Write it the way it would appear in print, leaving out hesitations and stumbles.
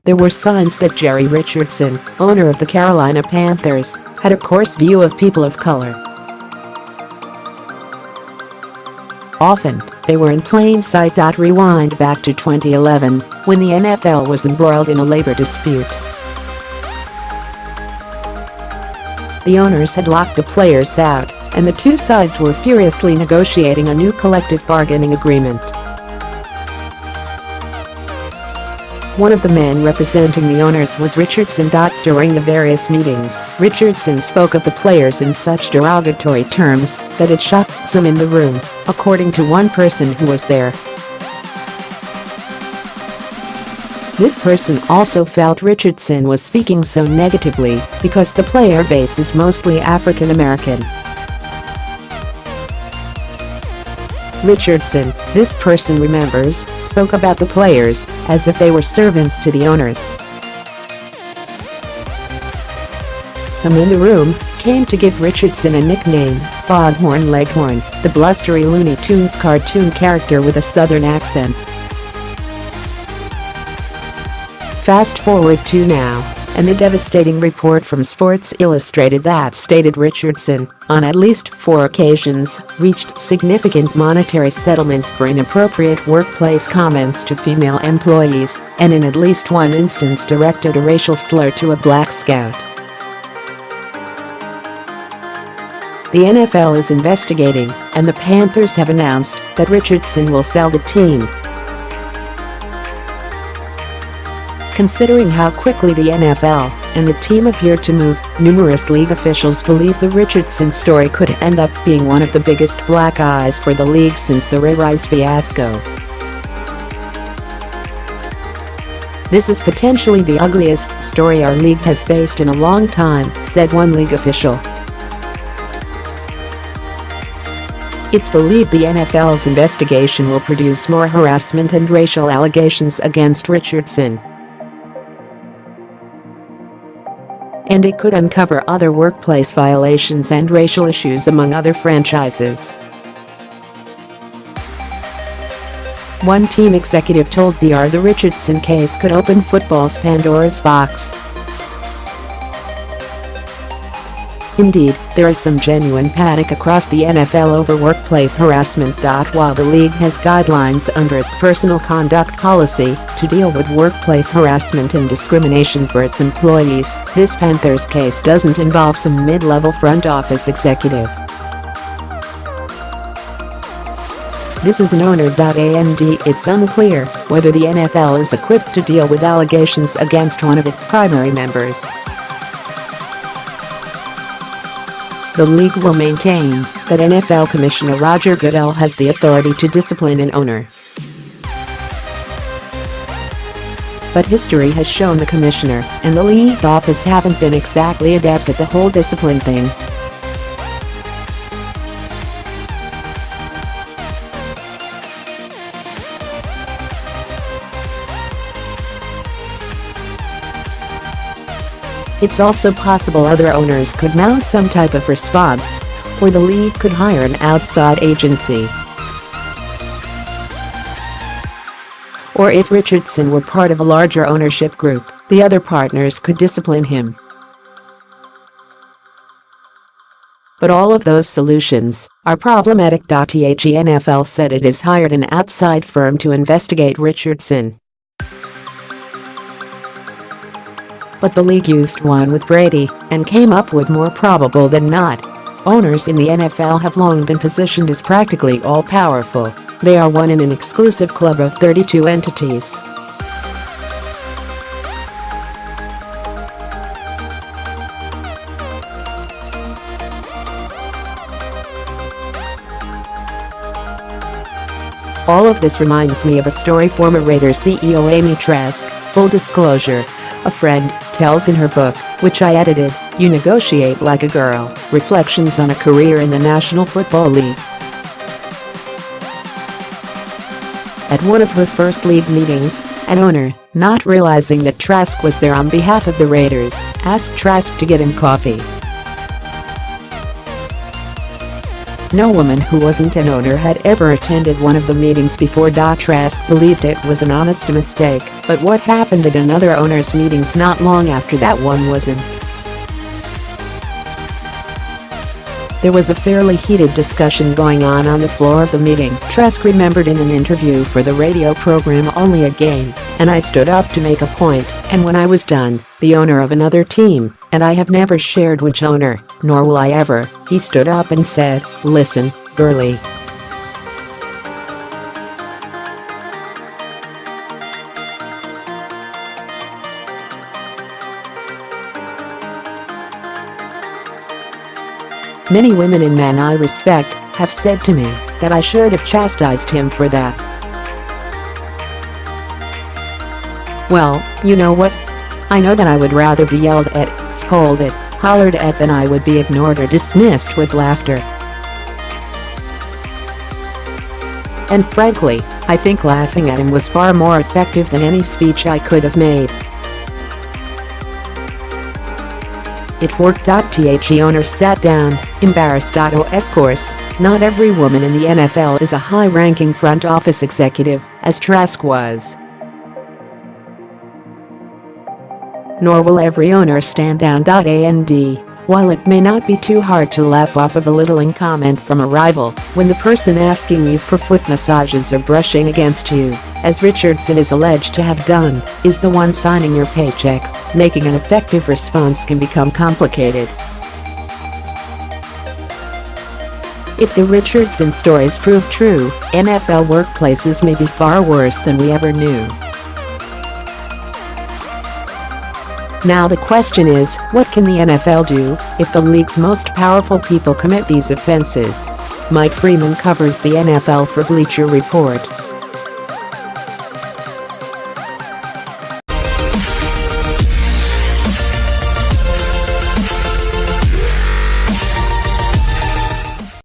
there were signs that Jerry Richardson, owner of the Carolina Panthers, had a coarse view of people of color. Often, they were in plain sight. Rewind back to 2011, when the NFL was embroiled in a labor dispute. The owners had locked the players out, and the two sides were furiously negotiating a new collective bargaining agreement. One of the men representing the owners was Richardson. During the various meetings, Richardson spoke of the players in such derogatory terms that it shocked some in the room, according to one person who was there. This person also felt Richardson was speaking so negatively because the player base is mostly African-American. Richardson, this person remembers, spoke about the players as if they were servants to the owners. Some in the room came to give Richardson a nickname, Foghorn Leghorn, the blustery Looney Tunes cartoon character with a southern accent. Fast forward to now, and the devastating report from Sports Illustrated that stated Richardson, on at least 4 occasions, reached significant monetary settlements for inappropriate workplace comments to female employees, and in at least one instance directed a racial slur to a black scout. The NFL is investigating, and the Panthers have announced that Richardson will sell the team. Considering how quickly the NFL and the team appeared to move, numerous league officials believe the Richardson story could end up being one of the biggest black eyes for the league since the Ray Rice fiasco. This is potentially the ugliest story our league has faced in a long time, said one league official. It's believed the NFL's investigation will produce more harassment and racial allegations against Richardson. And it could uncover other workplace violations and racial issues among other franchises. One team executive told the Richardson case could open football's Pandora's box. Indeed, there is some genuine panic across the NFL over workplace harassment. While the league has guidelines under its personal conduct policy to deal with workplace harassment and discrimination for its employees, this Panthers case doesn't involve some mid-level front office executive. This is an owner.And. It's unclear whether the NFL is equipped to deal with allegations against one of its primary members. The league will maintain that NFL Commissioner Roger Goodell has the authority to discipline an owner. But history has shown the commissioner and the league office haven't been exactly adept at the whole discipline thing. It's also possible other owners could mount some type of response, or the league could hire an outside agency. Or if Richardson were part of a larger ownership group, the other partners could discipline him. But all of those solutions are problematic. The NFL said it has hired an outside firm to investigate Richardson. But the league used one with Brady and came up with more probable than not. Owners in the NFL have long been positioned as practically all-powerful. They are one in an exclusive club of 32 entities. All of this reminds me of a story former Raiders CEO Amy Trask, full disclosure, a friend, tells in her book, which I edited, You Negotiate Like a Girl, Reflections on a Career in the National Football League. At one of her first league meetings, an owner, not realizing that Trask was there on behalf of the Raiders, asked Trask to get him coffee. No woman who wasn't an owner had ever attended one of the meetings before. Trask believed it was an honest mistake, but what happened at another owners' meetings not long after that one wasn't. There was a fairly heated discussion going on the floor of the meeting, Trask remembered in an interview for the radio program Only a Game, and I stood up to make a point, and when I was done, the owner of another team, and I have never shared which owner, nor will I ever, he stood up and said, "Listen, girlie. Many women and men I respect have said to me that I should have chastised him for that. Well, you know what? I know that I would rather be yelled at, scolded, hollered at than I would be ignored or dismissed with laughter. And frankly, I think laughing at him was far more effective than any speech I could have made. It worked. The owner sat down, embarrassed. Of course, not every woman in the NFL is a high-ranking front office executive, as Trask was. Nor will every owner stand down. And while it may not be too hard to laugh off a belittling comment from a rival, when the person asking you for foot massages or brushing against you, as Richardson is alleged to have done, is the one signing your paycheck, making an effective response can become complicated. If the Richardson stories prove true, NFL workplaces may be far worse than we ever knew. Now the question is, what can the NFL do if the league's most powerful people commit these offenses? Mike Freeman covers the NFL for Bleacher Report.